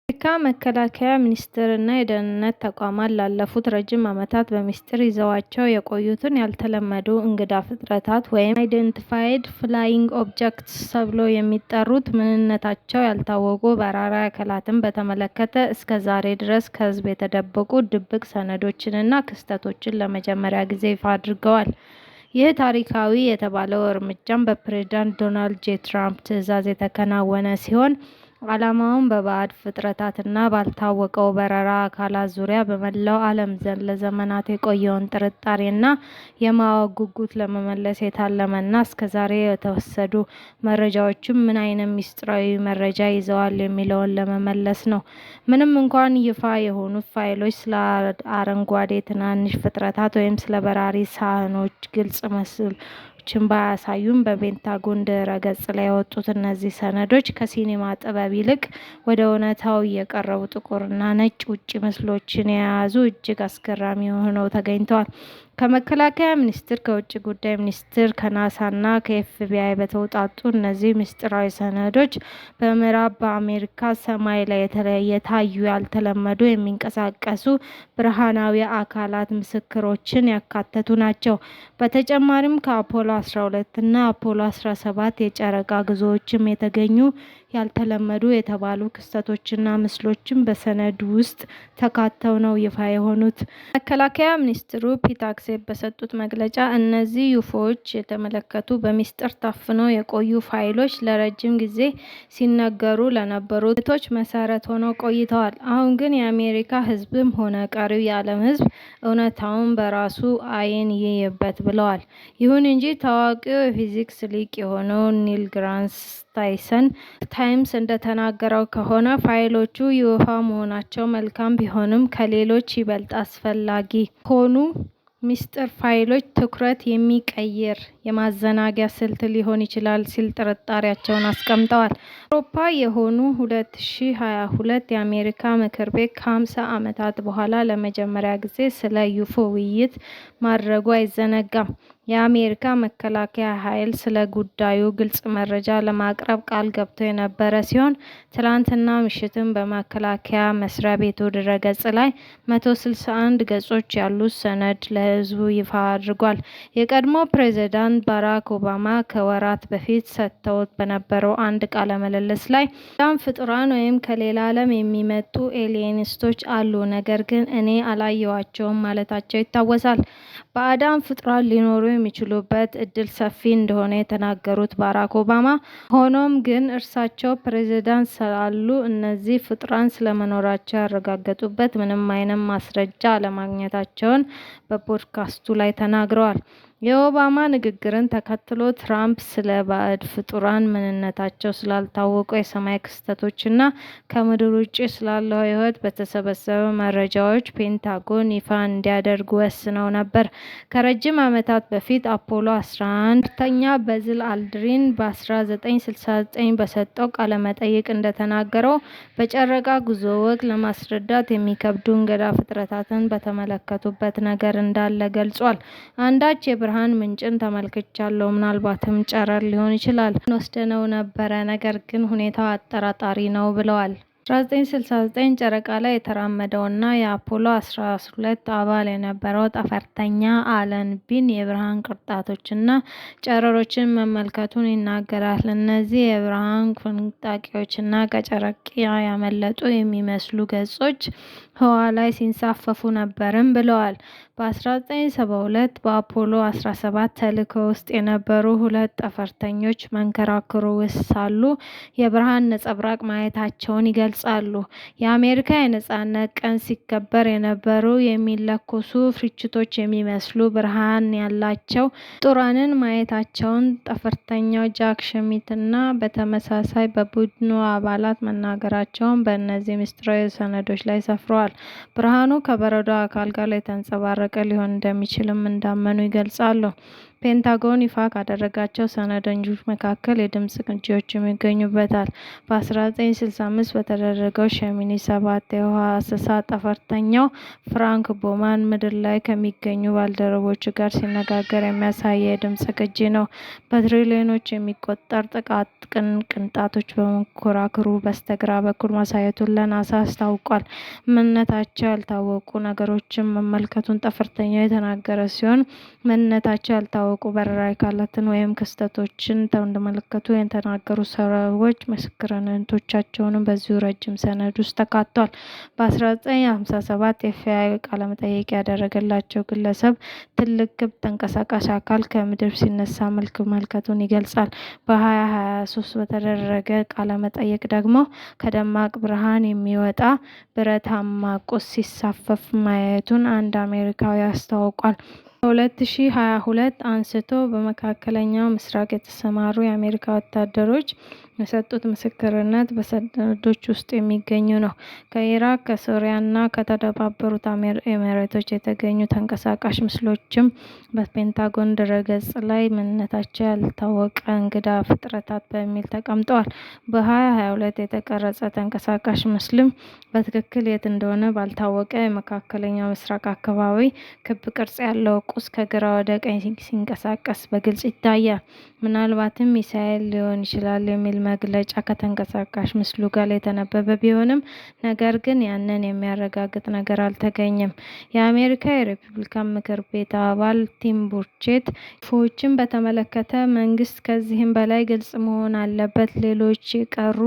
የአሜሪካ መከላከያ ሚኒስቴርና የደህንነት ተቋማት ላለፉት ረጅም ዓመታት በሚስጥር ይዘዋቸው የቆዩትን ያልተለመዱ እንግዳ ፍጥረታት (Unidentified Flying Objects) ተብለው የሚጠሩት ምንነታቸው ያልታወቁ በራሪ አካላትን በተመለከተ እስከ ዛሬ ድረስ ከሕዝብ የተደበቁ ድብቅ ሰነዶችንና ክስተቶችን ለመጀመሪያ ጊዜ ይፋ አድርገዋል። ይህ ታሪካዊ የተባለው እርምጃም በፕሬዝዳንት ዶናልድ ጄ ትራምፕ ትዕዛዝ የተከናወነ ሲሆን፣ ዓላማውም በባዕድ ፍጥረታትና ባልታወቁ በራሪ አካላት ዙሪያ በመላው ዓለም ለዘመናት የቆየውን ጥርጣሬና የማወቅ ጉጉት ለመመለስ የታለመና እስከዛሬ የተወሰዱ መረጃዎችም ምን ዓይነት ሚስጥራዊ መረጃ ይዘዋል የሚለውን ለመመለስ ነው። ምንም እንኳን ይፋ የሆኑት ፋይሎች ስለ አረንጓዴ ትናንሽ ፍጥረታት ወይም ስለ በራሪ ሳህኖች ግልጽ ምስሎችን ባያሳዩም፣ በፔንታጎን ድረ-ገጽ ላይ የወጡት እነዚህ ሰነዶች ከሲኔማ ጥበብ ይልቅ ወደ እውነታው የቀረቡ ጥቁርና ነጭ ውጪ ምስሎችን የያዙ እጅግ አስገራሚ ሆነው ተገኝተዋል። ከመከላከያ ሚኒስቴር፣ ከውጭ ጉዳይ ሚኒስቴር፣ ከናሳና ከኤፍቢአይ በተውጣጡ እነዚህ ምስጢራዊ ሰነዶች በምዕራብ አሜሪካ ሰማይ ላይ የታዩ ያልተለመዱ የሚንቀሳቀሱ ብርሃናዊ አካላት ምስክሮችን ያካተቱ ናቸው። በተጨማሪም ከአፖሎ 12 እና አፖሎ 17 የጨረቃ ጉዞዎችም የተገኙ ያልተለመዱ የተባሉ ክስተቶችና ምስሎችም በሰነዱ ውስጥ ተካተው ነው ይፋ የሆኑት። መከላከያ ሚኒስትሩ ፒት ሄግሴት በሰጡት መግለጫ እነዚህ ዩፎዎች የተመለከቱ በሚስጥር ታፍነው የቆዩ ፋይሎች ለረጅም ጊዜ ሲነገሩ ለነበሩ ትንቢቶች መሰረት ሆነው ቆይተዋል። አሁን ግን የአሜሪካ ሕዝብም ሆነ ቀሪው የዓለም ሕዝብ እውነታውን በራሱ ዓይን ይይበት ብለዋል። ይሁን እንጂ ታዋቂው የፊዚክስ ሊቅ የሆነው ኒል ዲግራስ ታይሰን ታይምስ እንደተናገረው ከሆነ ፋይሎቹ ይፋ መሆናቸው መልካም ቢሆንም ከሌሎች ይበልጥ አስፈላጊ የሆኑ ሚስጥር ፋይሎች ትኩረት የሚቀይር የማዘናጊያ ስልት ሊሆን ይችላል ሲል ጥርጣሬያቸውን አስቀምጠዋል። አውሮፓ የሆኑ 2022 የአሜሪካ ምክር ቤት ከ50 ዓመታት በኋላ ለመጀመሪያ ጊዜ ስለ ዩፎ ውይይት ማድረጉ አይዘነጋም። የአሜሪካ መከላከያ ኃይል ስለ ጉዳዩ ግልጽ መረጃ ለማቅረብ ቃል ገብቶ የነበረ ሲሆን፣ ትላንትና ምሽትም በመከላከያ መስሪያ ቤቱ ድረ-ገጽ ላይ 161 ገጾች ያሉት ሰነድ ለሕዝቡ ይፋ አድርጓል። የቀድሞው ፕሬዝዳንት ባራክ ኦባማ ከወራት በፊት ሰጥተውት በነበረው አንድ ቃለ ምልልስ ላይ ባዕዳን ፍጡራን ወይም ከሌላ ዓለም የሚመጡ ኤሊየኒስቶች አሉ፣ ነገር ግን እኔ አላየኋቸውም ማለታቸው ይታወሳል። ባዕዳን ፍጡራን ሊኖሩ የሚችሉበት እድል ሰፊ እንደሆነ የተናገሩት ባራክ ኦባማ፣ ሆኖም ግን እርሳቸው ፕሬዝዳንት ሳሉ እነዚህ ፍጡራን ስለመኖራቸው ያረጋገጡበት ምንም ዓይነት ማስረጃ አለማግኘታቸውን በፖድካስቱ ላይ ተናግረዋል። የኦባማ ንግግርን ተከትሎ ትራምፕ ስለ ባዕድ ፍጡራን ምንነታቸው ስላልታወቁ የሰማይ ክስተቶችና ከምድር ውጭ ስላለው ሕይወት በተሰበሰቡ መረጃዎች ፔንታጎን ይፋ እንዲያደርጉ ወስነው ነበር። ከረጅም ዓመታት በፊት አፖሎ 11 ምርተኛ በዝል አልድሪን በ1969 በሰጠው ቃለመጠይቅ እንደተናገረው በጨረቃ ጉዞ ወቅት ለማስረዳት የሚከብዱ እንግዳ ፍጥረታትን በተመለከቱበት ነገር እንዳለ ገልጿል። አንዳች የብርሃን ምንጭን ተመልክቻለሁ፣ ምናልባትም ጨረር ሊሆን ይችላል። ወስደነው ነበረ፣ ነገር ግን ሁኔታው አጠራጣሪ ነው ብለዋል። 1969 ጨረቃ ላይ የተራመደውና የአፖሎ 12 አባል የነበረው ጠፈርተኛ አለን ቢን የብርሃን ቅንጣቶችና ጨረሮችን መመልከቱን ይናገራል። እነዚህ የብርሃን ፍንጣቂዎችና ከጨረቃ ያመለጡ የሚመስሉ ገጾች ህዋ ላይ ሲንሳፈፉ ነበርም ብለዋል። በ1972 በአፖሎ 17 ተልዕኮ ውስጥ የነበሩ ሁለት ጠፈርተኞች መንኮራኩር ውስጥ ሳሉ የብርሃን ነጸብራቅ ማየታቸውን ይገልጻሉ። የአሜሪካ የነጻነት ቀን ሲከበር የነበሩ የሚለኮሱ ርችቶች የሚመስሉ ብርሃን ያላቸው ፍጡራንን ማየታቸውን ጠፈርተኛው ጃክ ሽሚትና በተመሳሳይ በቡድኑ አባላት መናገራቸውን በእነዚህ ምስጢራዊ ሰነዶች ላይ ሰፍረዋል። ብርሃኑ ከበረዶ አካል ጋር የተንጸባረቀ ሊሆን እንደሚችልም እንዳመኑ ይገልጻሉ። ፔንታጎን ይፋ ካደረጋቸው ሰነዶች መካከል የድምፅ ቅጂዎችም ይገኙበታል። በ1965 በተደረገው ሸሚኒ 7 የውሃ አሰሳ ጠፈርተኛው ፍራንክ ቦማን ምድር ላይ ከሚገኙ ባልደረቦቹ ጋር ሲነጋገር የሚያሳይ የድምፅ ቅጂ ነው። በትሪሊዮኖች የሚቆጠር ጥቃቅን ቅንጣቶች በመንኮራኩሩ በስተግራ በኩል ማሳየቱን ለናሳ አስታውቋል። ምንነታቸው ያልታወቁ ነገሮችን መመልከቱን ጠፈርተኛው የተናገረ ሲሆን ምንነታቸው ያልታወቁ በራሪ አካላትን ወይም ክስተቶችን እንደተመለከቱ የተናገሩ ሰዎች ምስክርነቶቻቸውም በዚሁ ረጅም ሰነድ ውስጥ ተካቷል። በ1957 ኤፍቢአይ ቃለመጠይቅ ያደረገላቸው ግለሰብ ትልቅ ክብ ተንቀሳቃሽ አካል ከምድር ሲነሳ መመልከቱን ይገልጻል። በ2023 በተደረገ ቃለመጠይቅ ደግሞ ከደማቅ ብርሃን የሚወጣ ብረታማ ቁስ ሲንሳፈፍ ማየቱን አንድ አሜሪካዊ አስታውቋል። ከ2022 አንስቶ በመካከለኛው ምስራቅ የተሰማሩ የአሜሪካ ወታደሮች የሰጡት ምስክርነት በሰነዶች ውስጥ የሚገኝ ነው። ከኢራቅ፣ ከሶሪያና ከተባበሩት ኤሚሬቶች የተገኙ ተንቀሳቃሽ ምስሎችም በፔንታጎን ድረገጽ ላይ ምንነታቸው ያልታወቀ እንግዳ ፍጥረታት በሚል ተቀምጠዋል። በ2022 የተቀረጸ ተንቀሳቃሽ ምስልም በትክክል የት እንደሆነ ባልታወቀ የመካከለኛው ምስራቅ አካባቢ ክብ ቅርጽ ያለው ቁስ ከግራ ወደ ቀኝ ሲንቀሳቀስ በግልጽ ይታያል። ምናልባትም ሚሳኤል ሊሆን ይችላል የሚል መግለጫ ከተንቀሳቃሽ ምስሉ ጋር የተነበበ ቢሆንም ነገር ግን ያንን የሚያረጋግጥ ነገር አልተገኘም። የአሜሪካ የሪፐብሊካን ምክር ቤት አባል ቲም ቡርቼት ዩፎዎችን በተመለከተ መንግስት ከዚህም በላይ ግልጽ መሆን አለበት፣ ሌሎች የቀሩ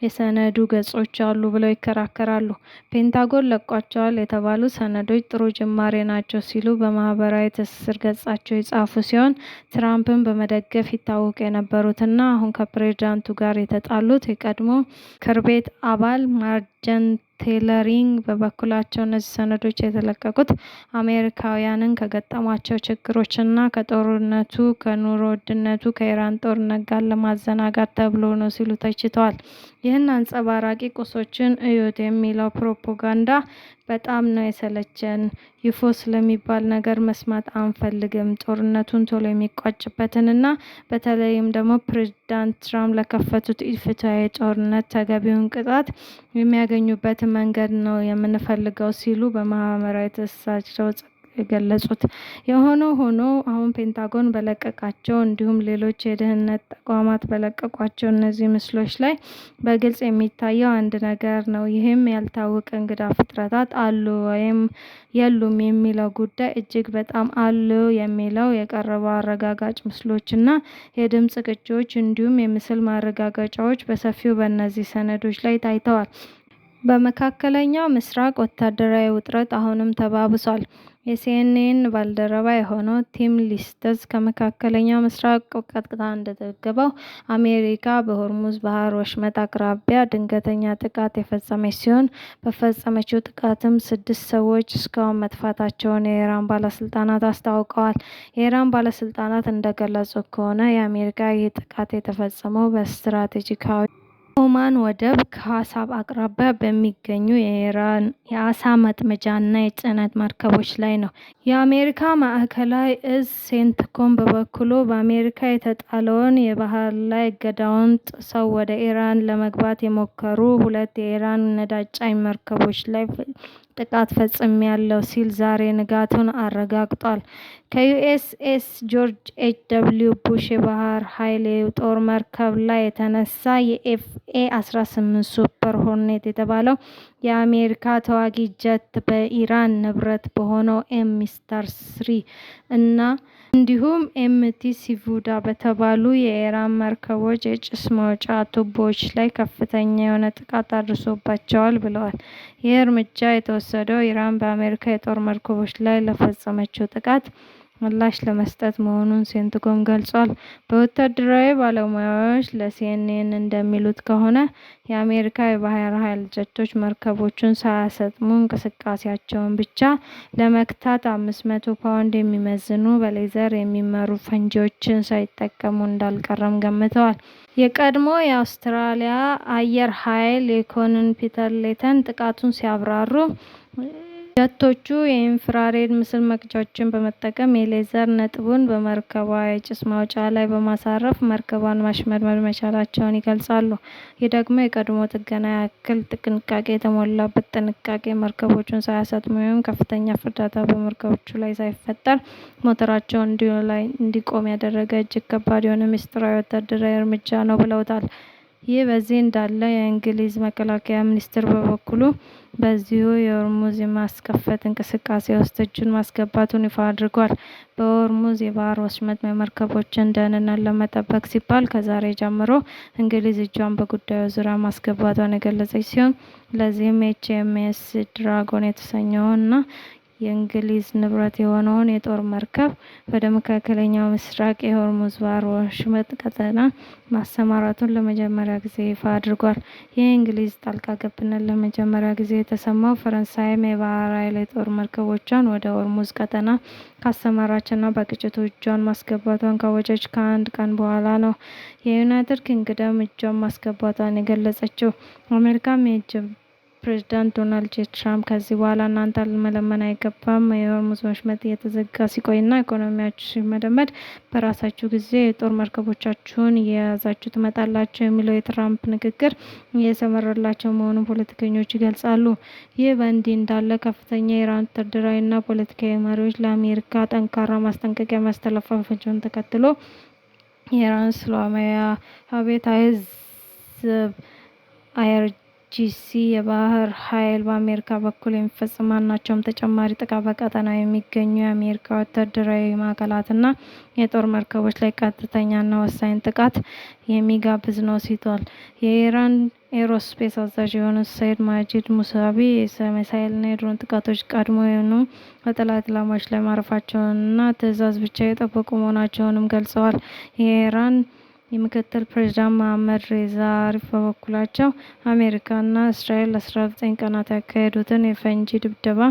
የሰነዱ ገጾች አሉ ብለው ይከራከራሉ። ፔንታጎን ለቋቸዋል የተባሉ ሰነዶች ጥሩ ጅማሬ ናቸው ሲሉ በማህበራዊ ትስስር ገጻቸው የጻፉ ሲሆን ትራምፕን በመደገፍ ይታወቁ የነበሩትና አሁን ከፕሬዝዳንቱ ጋር የተጣሉት የቀድሞ ምክር ቤት አባል ማርጀን ቴለሪንግ በበኩላቸው እነዚህ ሰነዶች የተለቀቁት አሜሪካውያንን ከገጠሟቸው ችግሮችና ከጦርነቱ፣ ከኑሮ ውድነቱ፣ ከኢራን ጦርነት ጋር ለማዘናጋት ተብሎ ነው ሲሉ ተችተዋል። ይህን አንጸባራቂ ቁሶችን እዩት የሚለው ፕሮፓጋንዳ በጣም ነው የሰለቸን። ዩፎ ስለሚባል ነገር መስማት አንፈልግም። ጦርነቱን ቶሎ የሚቋጭበትንና በተለይም ደግሞ ፕሬዝዳንት ትራምፕ ለከፈቱት ኢፍትሐዊ ጦርነት ተገቢውን ቅጣት የሚያገኙበትን መንገድ ነው የምንፈልገው ሲሉ በማህበራዊ ትስስራቸው የገለጹት። የሆነው ሆኖ አሁን ፔንታጎን በለቀቃቸው እንዲሁም ሌሎች የደህንነት ተቋማት በለቀቋቸው እነዚህ ምስሎች ላይ በግልጽ የሚታየው አንድ ነገር ነው። ይህም ያልታወቀ እንግዳ ፍጥረታት አሉ ወይም የሉም የሚለው ጉዳይ እጅግ በጣም አሉ የሚለው የቀረበው አረጋጋጭ ምስሎችና የድምፅ ቅጂዎች እንዲሁም የምስል ማረጋገጫዎች በሰፊው በእነዚህ ሰነዶች ላይ ታይተዋል። በመካከለኛው ምስራቅ ወታደራዊ ውጥረት አሁንም ተባብሷል። የሲኤንኤን ባልደረባ የሆነው ቲም ሊስተዝ ከመካከለኛው ምስራቅ ቀጥታ እንደዘገበው አሜሪካ በሆርሙዝ ባህር ወሽመጥ አቅራቢያ ድንገተኛ ጥቃት የፈጸመች ሲሆን በፈጸመችው ጥቃትም 6 ሰዎች እስካሁን መጥፋታቸውን የኢራን ባለስልጣናት አስታውቀዋል። የኢራን ባለስልጣናት እንደገለጹት ከሆነ የአሜሪካ ይህ ጥቃት የተፈጸመው በስትራቴጂካዊ ኦማን ወደብ ከአሳብ አቅራቢያ በሚገኙ የኢራን የአሳ ማጥመጃና የጭነት መርከቦች ላይ ነው። የአሜሪካ ማዕከላዊ እዝ ሴንትኮም በበኩሉ በአሜሪካ የተጣለውን የባህር ላይ እገዳውን ጥሰው ወደ ኢራን ለመግባት የሞከሩ 2 የኢራን ነዳጅ ጫኝ መርከቦች ላይ ጥቃት ፈጽሜያለሁ ሲል ዛሬ ንጋቱን አረጋግጧል። ከዩኤስኤስ ጆርጅ ኤች.ደብሊው ቡሽ የባህር ኃይል የጦር መርከብ ላይ የተነሳ የኤፍኤ-18 ሱፐር ሆርኔት የተባለው የአሜሪካ ተዋጊ ጀት በኢራን ንብረት በሆነው ኤም-3 እና እንዲሁም ኤምቲ ሲቮዳ በተባሉ የኢራን መርከቦች የጭስ ማውጫ ቱቦዎች ላይ ከፍተኛ የሆነ ጥቃት አድርሶባቸዋል ብለዋል። ይህ እርምጃ የተወሰደው ኢራን በአሜሪካ የጦር መርከቦች ላይ ለፈጸመችው ጥቃት ምላሽ ለመስጠት መሆኑን ሴንትኮም ገልጿል። በወታደራዊ ባለሙያዎች ለሲኤንኤን እንደሚሉት ከሆነ የአሜሪካ የባህር ኃይል ጀቶች መርከቦቹን ሳያሰጥሙ እንቅስቃሴያቸውን ብቻ ለመክታት 500 ፓውንድ የሚመዝኑ በሌዘር የሚመሩ ፈንጂዎችን ሳይጠቀሙ እንዳልቀረም ገምተዋል። የቀድሞ የአውስትራሊያ አየር ኃይል የኮሎኔል ፒተር ሌተን ጥቃቱን ሲያብራሩ ጀቶቹ የኢንፍራሬድ ምስል መቅጃዎችን በመጠቀም የሌዘር ነጥቡን በመርከቧ የጭስ ማውጫ ላይ በማሳረፍ መርከቧን ማሽመድመድ መቻላቸውን ይገልጻሉ። ይህ ደግሞ የቀድሞ ጥገና ያክል ጥንቃቄ የተሞላበት ጥንቃቄ መርከቦቹን ሳያሰጥሙ ወይም ከፍተኛ ፍንዳታ በመርከቦቹ ላይ ሳይፈጠር ሞተራቸው እንዲቆም ያደረገ እጅግ ከባድ የሆነ ምስጢራዊ ወታደራዊ እርምጃ ነው ብለውታል። ይህ በዚህ እንዳለ የእንግሊዝ መከላከያ ሚኒስቴር በበኩሉ በዚሁ የሆርሙዝ የማስከፈት እንቅስቃሴ ውስጥ እጁን ማስገባቱን ይፋ አድርጓል። በሆርሙዝ የባህር ወሽመጥ የመርከቦችን ደህንነት ለመጠበቅ ሲባል ከዛሬ ጀምሮ እንግሊዝ እጇን በጉዳዩ ዙሪያ ማስገባቷን የገለጸች ሲሆን ለዚህም ኤችኤምኤስ ድራጎን የተሰኘውና የእንግሊዝ ንብረት የሆነውን የጦር መርከብ ወደ መካከለኛው ምስራቅ የሆርሙዝ ባህር ወሽመጥ ቀጠና ማሰማራቱን ለመጀመሪያ ጊዜ ይፋ አድርጓል። የእንግሊዝ ጣልቃ ገብነት ለመጀመሪያ ጊዜ የተሰማው ፈረንሳይም የባህር ኃይል የጦር መርከቦቿን ወደ ሆርሙዝ ቀጠና ካሰማራችና በግጭቱ እጇን ማስገባቷን ካወጀች ከአንድ ቀን በኋላ ነው። የዩናይትድ ኪንግደም እጇን ማስገባቷን የገለጸችው አሜሪካም ፕሬዝዳንት ዶናልድ ጄ ትራምፕ ከዚህ በኋላ እናንተ መለመን አይገባም፣ የሆርሙዝ ወሽመጥ እየተዘጋ ሲቆይና ኢኮኖሚያችሁ ሲመደመድ በራሳችሁ ጊዜ የጦር መርከቦቻችሁን እየያዛችሁ ትመጣላችሁ የሚለው የትራምፕ ንግግር እየሰመረላቸው መሆኑን ፖለቲከኞች ይገልጻሉ። ይህ በእንዲህ እንዳለ ከፍተኛ የኢራን ወታደራዊና ፖለቲካዊ መሪዎች ለአሜሪካ ጠንካራ ማስጠንቀቂያ ማስተላለፋቸውን ተከትሎ የኢራን እስላማዊ አብዮታዊ ዘብ IRGC የባህር ኃይል በአሜሪካ በኩል የሚፈጽም ማናቸውም ተጨማሪ ጥቃት በቀጠናው የሚገኙ የአሜሪካ ወታደራዊ ማዕከላትና የጦር መርከቦች ላይ ቀጥተኛና ወሳኝ ጥቃት የሚጋብዝ ነው ሲሏል። የኢራን ኤሮስፔስ አዛዥ የሆኑት ሰይድ ማጂድ ሙሳቪ የሚሳይልና የድሮን ጥቃቶች ቀድሞውኑ በጠላት ኢላማዎች ላይ ማረፋቸውንና ትዕዛዝ ብቻ የጠበቁ መሆናቸውንም ገልጸዋል። የኢራን የምክትል ፕሬዝዳንት መሐመድ ሬዛ አሪፍ በበኩላቸው አሜሪካና እስራኤል ለ19 ቀናት ያካሄዱትን የፈንጂ ድብደባ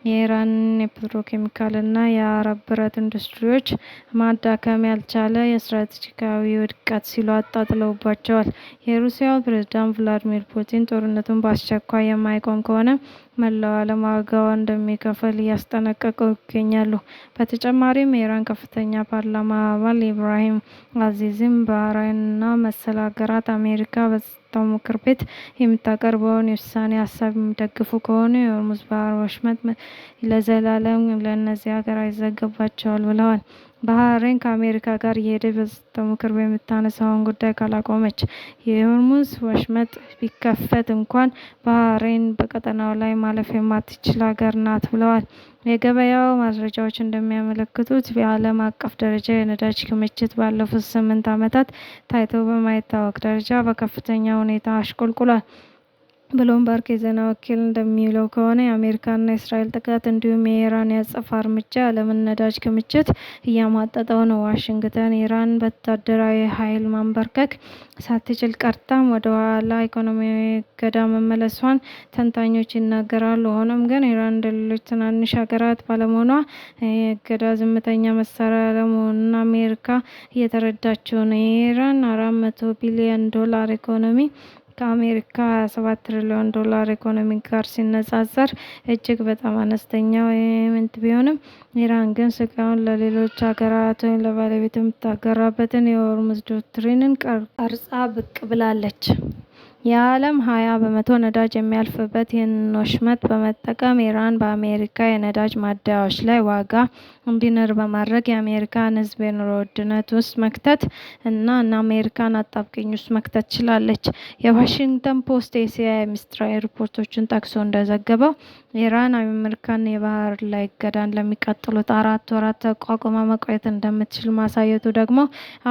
የኢራንን የፔትሮኬሚካልና የአረብ ብረት ኢንዱስትሪዎች ማዳከም ያልቻለ የስትራቴጂካዊ ውድቀት ሲሉ አጣጥለውባቸዋል። የሩሲያው ፕሬዝዳንት ቭላዲሚር ፑቲን ጦርነቱን በአስቸኳይ የማይቆም ከሆነ መላው ዓለም ዋጋውን እንደሚከፍል እያስጠነቀቁ ይገኛሉ። በተጨማሪም የኢራን ከፍተኛ ፓርላማ አባል ኢብራሂም አዚዝም ባህራይንና መሰል ሀገራት አሜሪካ በጸጥታው ምክር ቤት የምታቀርበውን የውሳኔ ሀሳብ የሚደግፉ ከሆነ የሆርሙዝ ባህር ወሽመጥ ለዘላለም ለእነዚህ ሀገራት ይዘጋባቸዋል ብለዋል። ባህሬን ከአሜሪካ ጋር እየሄደች በጸጥታው ምክር ቤት የምታነሳውን ጉዳይ ካላቆመች የሆርሙዝ ወሽመጥ ቢከፈት እንኳን ባህሬን በቀጠናው ላይ ማለፍ የማትችል ሀገር ናት ብለዋል። የገበያው መረጃዎች እንደሚያመለክቱት በዓለም አቀፍ ደረጃ የነዳጅ ክምችት ባለፉት 8 ዓመታት ታይቶ በማይታወቅ ደረጃ በከፍተኛ ሁኔታ አሽቆልቁሏል። ብሉምበርግ የዜና ወኪል እንደሚለው ከሆነ የአሜሪካና የእስራኤል ጥቃት እንዲሁም የኢራን የአጸፋ እርምጃ የዓለምን ነዳጅ ክምችት እያሟጠጠው ነው። ዋሽንግተን ኢራን በወታደራዊ ኃይል ማንበርከክ ሳትችል ቀርታም ወደ ኋላ ኢኮኖሚያዊ እገዳ መመለሷን ተንታኞች ይናገራሉ። ሆኖም ግን ኢራን እንደሌሎች ትናንሽ ሀገራት ባለመሆኗ የእገዳ ዝምተኛ መሳሪያ አለመሆኑን አሜሪካ እየተረዳችው ነው። የኢራን $400 ቢሊዮን ኢኮኖሚ ከአሜሪካ $27 ትሪሊዮን ኢኮኖሚ ጋር ሲነጻጸር እጅግ በጣም አነስተኛ ኢምንት ቢሆንም ኢራን ግን ስጋውን ለሌሎች ሀገራት ወይም ለባለቤት የምታጋራበትን የሆርሙዝ ዶክትሪንን ቀርጻ ብቅ ብላለች። የዓለም 20% ነዳጅ የሚያልፍበት ይህንን ወሽመጥ በመጠቀም ኢራን በአሜሪካ የነዳጅ ማደያዎች ላይ ዋጋ እንዲንር በማድረግ የአሜሪካን ሕዝብ የኑሮ ውድነት ውስጥ መክተት እና አሜሪካን አጣብቂኝ ውስጥ መክተት ችላለች። የዋሽንግተን ፖስት የሲአይኤ ምስጢራዊ ሪፖርቶችን ጠቅሶ እንደዘገበው ኢራን አሜሪካን የባህር ላይ እገዳን ለሚቀጥሉት 4 ወራት ተቋቁማ መቆየት እንደምትችል ማሳየቱ ደግሞ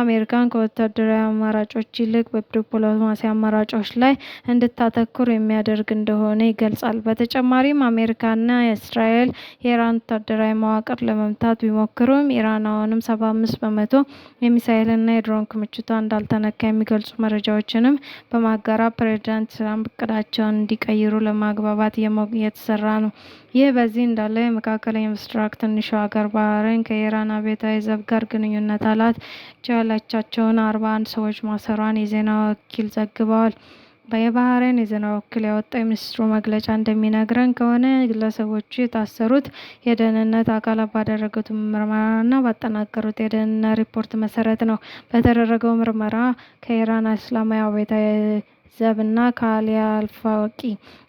አሜሪካን ከወታደራዊ አማራጮች ይልቅ በዲፕሎማሲ አማራጮች ላይ እንድታተኩር የሚያደርግ እንደሆነ ይገልጻል። በተጨማሪም አሜሪካና እስራኤል የኢራን ወታደራዊ መዋቅር ለመምታት ቢሞክሩም ኢራን አሁንም 75% የሚሳይልና የድሮን ክምችቷ እንዳልተነካ የሚገልጹ መረጃዎችንም በማጋራት ፕሬዝዳንት ትራምፕ እቅዳቸውን እንዲቀይሩ ለማግባባት እየተሰራ ነው። ይህ በዚህ እንዳለ የመካከለኛው ምስራቅ ትንሿ ሀገር ባህሬን ከኢራን አብዮታዊ ዘብ ጋር ግንኙነት አላት ያለቻቸውን 41 ሰዎች ማሰሯን የዜና ወኪል ዘግበዋል። የባህሬን የዜና ወኪል ያወጣው የሚኒስትሩ መግለጫ እንደሚነግረን ከሆነ ግለሰቦቹ የታሰሩት የደህንነት አካላት ባደረጉት ምርመራና ባጠናቀሩት የደህንነት ሪፖርት መሰረት ነው። በተደረገው ምርመራ ከኢራን እስላማዊ አብዮታዊ ዘብና ከአሊ አልፋቂ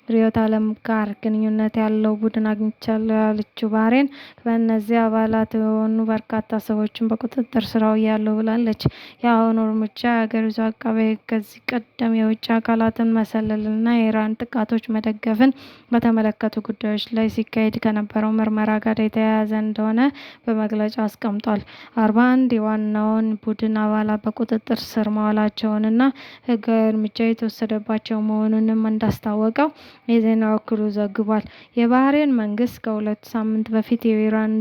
ርዕዮተ ዓለም ጋር ግንኙነት ያለው ቡድን አግኝቻለሁ ያለችው ባህሬን በእነዚህ አባላት የሆኑ በርካታ ሰዎችን በቁጥጥር ስር አውያለሁ ብላለች። የአሁኑ እርምጃ የአገሪቱ አቃቤ ሕግ ከዚህ ቀደም የውጭ አካላትን መሰለልና የኢራን ጥቃቶች መደገፍን በተመለከቱ ጉዳዮች ላይ ሲካሄድ ከነበረው ምርመራ ጋር የተያያዘ እንደሆነ በመግለጫው አስቀምጧል። 41 የዋናውን ቡድን አባላት በቁጥጥር ስር መዋላቸውንና ሕጋዊ እርምጃ የተወሰደባቸው መሆኑንም እንዳስታወቀው የዜና ወኪሉ ዘግቧል። የባህሬን መንግስት ከ2 ሳምንት በፊት የኢራን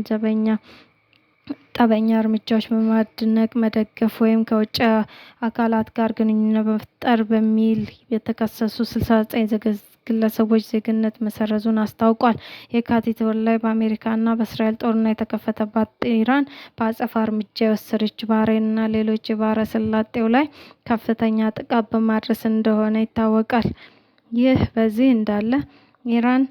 ጠበኛ እርምጃዎች በማድነቅ መደገፍ ወይም ከውጭ አካላት ጋር ግንኙነት በመፍጠር በሚል የተከሰሱ 69 ግለሰቦች ዜግነት መሰረዙን አስታውቋል። የካቲት ወር ላይ በአሜሪካና በእስራኤል ጦርነት የተከፈተባት ኢራን በአጸፋ እርምጃ የወሰደችው ባህሬንና ሌሎች የባህረ ሰላጤው ላይ ከፍተኛ ጥቃት በማድረስ እንደሆነ ይታወቃል። ይህ በዚህ እንዳለ ኢራን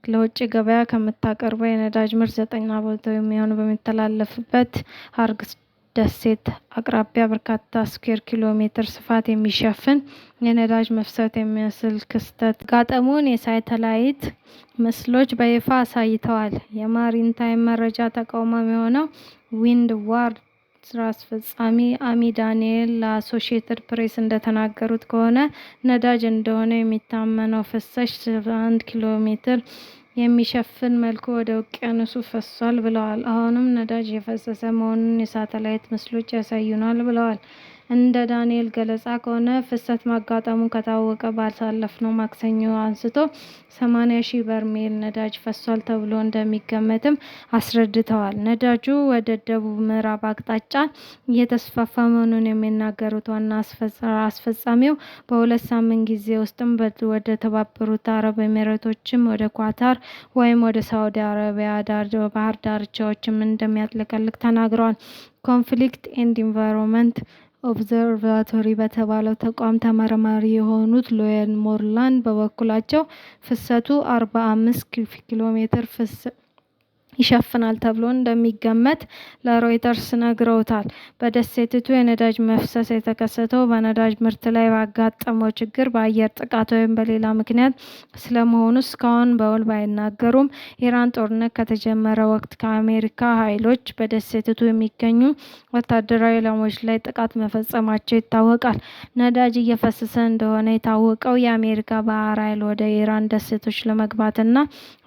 ለውጭ ገበያ ከምታቀርበው የነዳጅ ምርት 90% የሚሆነው በሚተላለፍበት ሆርሙዝ ደሴት አቅራቢያ በርካታ ስኩዌር ኪሎ ሜትር ስፋት የሚሸፍን የነዳጅ መፍሰስ የሚመስል ክስተት መጋጠሙን የሳተላይት ምስሎች በይፋ አሳይተዋል። የማሪታይም መረጃ ተቋም የሆነው ዊንድዋርድ ስራ አስፈጻሚ አሚ ዳንኤል ለአሶሺየትድ ፕሬስ እንደተናገሩት ከሆነ ነዳጅ እንደሆነ የሚታመነው ፍሳሽ 71 ኪሎ ሜትር የሚሸፍን መልኩ ወደ ውቅያኖሱ ፈሷል ብለዋል። አሁንም ነዳጅ የፈሰሰ መሆኑን የሳተላይት ምስሎች ያሳዩናል ብለዋል። እንደ ዳንኤል ገለጻ ከሆነ ፍሰት ማጋጠሙ ከታወቀ ባሳለፍነው ማክሰኞ አንስቶ 80,000 በርሜል ነዳጅ ፈሷል ተብሎ እንደሚገመትም አስረድተዋል። ነዳጁ ወደ ደቡብ ምዕራብ አቅጣጫ እየተስፋፋ መሆኑን የሚናገሩት ዋና አስፈጻሚው በ2 ሳምንት ጊዜ ውስጥም ወደ ተባበሩት አረብ ኤሚሬቶችም ወደ ኳታር ወይም ወደ ሳዑዲ አረቢያ ባህር ዳርቻዎችም እንደሚያጥለቀልቅ ተናግረዋል። ኮንፍሊክት ኤንድ ኢንቫይሮንመንት ኦብዘርቫቶሪ በተባለው ተቋም ተመራማሪ የሆኑት ሎየን ሞርላንድ በበኩላቸው ፍሰቱ 45 ኪሎ ሜትር ይሸፍናል ተብሎ እንደሚገመት ለሮይተርስ ነግረውታል። በደሴቲቱ የነዳጅ መፍሰስ የተከሰተው በነዳጅ ምርት ላይ ባጋጠመው ችግር፣ በአየር ጥቃት ወይም በሌላ ምክንያት ስለመሆኑ እስካሁን በውል ባይናገሩም ኢራን ጦርነት ከተጀመረ ወቅት ከአሜሪካ ኃይሎች በደሴቲቱ የሚገኙ ወታደራዊ ኢላማዎች ላይ ጥቃት መፈጸማቸው ይታወቃል። ነዳጅ እየፈሰሰ እንደሆነ የታወቀው የአሜሪካ ባህር ኃይል ወደ ኢራን ደሴቶች ለመግባትና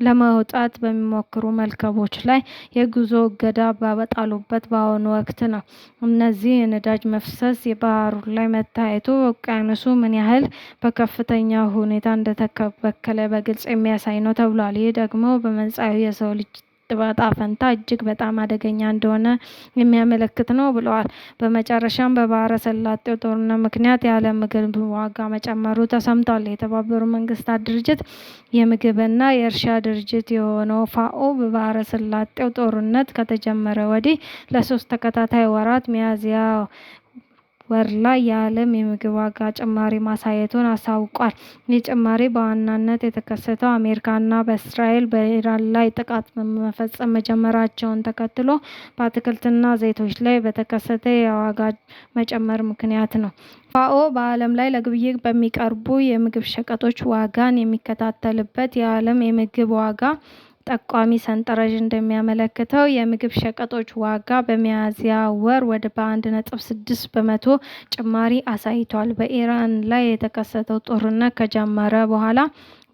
ለመውጣት በሚሞክሩ መርከቦች ላይ የጉዞ እገዳ በጣሉበት በአሁኑ ወቅት ነው። እነዚህ የነዳጅ መፍሰስ የባህሩ ላይ መታየቱ ውቅያኖሱ ምን ያህል በከፍተኛ ሁኔታ እንደተበከለ በግልጽ የሚያሳይ ነው ተብሏል። ይህ ደግሞ በመጻኢው የሰው ልጅ ዕጣ ፈንታ እጅግ በጣም አደገኛ እንደሆነ የሚያመለክት ነው ብለዋል። በመጨረሻም በባህረ ሰላጤው ጦርነት ምክንያት የዓለም ምግብ ዋጋ መጨመሩ ተሰምቷል። የተባበሩት መንግስታት ድርጅት የምግብና የእርሻ ድርጅት የሆነው ፋኦ በባህረ ሰላጤው ጦርነት ከተጀመረ ወዲህ ለ3 ተከታታይ ወራት ሚያዝያ ወር ላይ የዓለም የምግብ ዋጋ ጭማሪ ማሳየቱን አሳውቋል። ይህ ጭማሪ በዋናነት የተከሰተው አሜሪካና በእስራኤል በኢራን ላይ ጥቃት መፈጸም መጀመራቸውን ተከትሎ በአትክልትና ዘይቶች ላይ በተከሰተ የዋጋ መጨመር ምክንያት ነው። ፋኦ በዓለም ላይ ለግብይት በሚቀርቡ የምግብ ሸቀጦች ዋጋን የሚከታተልበት የዓለም የምግብ ዋጋ ጠቋሚ ሰንጠረዥ እንደሚያመለክተው የምግብ ሸቀጦች ዋጋ በሚያዝያ ወር ወደ በ1.6 በመቶ ጭማሪ አሳይቷል። በኢራን ላይ የተከሰተው ጦርነት ከጀመረ በኋላ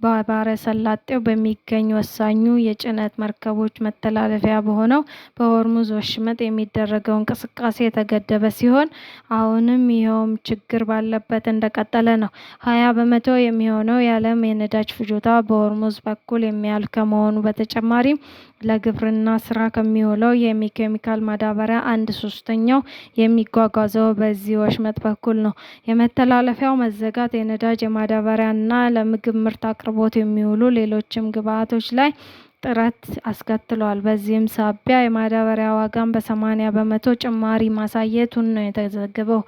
በባህረ ሰላጤው በሚገኙ ወሳኙ የጭነት መርከቦች መተላለፊያ በሆነው በሆርሙዝ ወሽመጥ የሚደረገው እንቅስቃሴ የተገደበ ሲሆን አሁንም ይኸውም ችግር ባለበት እንደቀጠለ ነው። 20 በመቶ የሚሆነው የዓለም የነዳጅ ፍጆታ በሆርሙዝ በኩል የሚያልፍ ከመሆኑ በተጨማሪ ለግብርና ስራ ከሚውለው የኬሚካል ማዳበሪያ 1/3 የሚጓጓዘው በዚህ ወሽመጥ በኩል ነው። የመተላለፊያው መዘጋት የነዳጅ የማዳበሪያና ለምግብ ምርት አቅርቦት የሚውሉ ሌሎችም ግብዓቶች ላይ እጥረት አስከትሏል። በዚህም ሳቢያ የማዳበሪያ ዋጋን በ80 በመቶ ጭማሪ ማሳየቱን ነው የተዘገበው።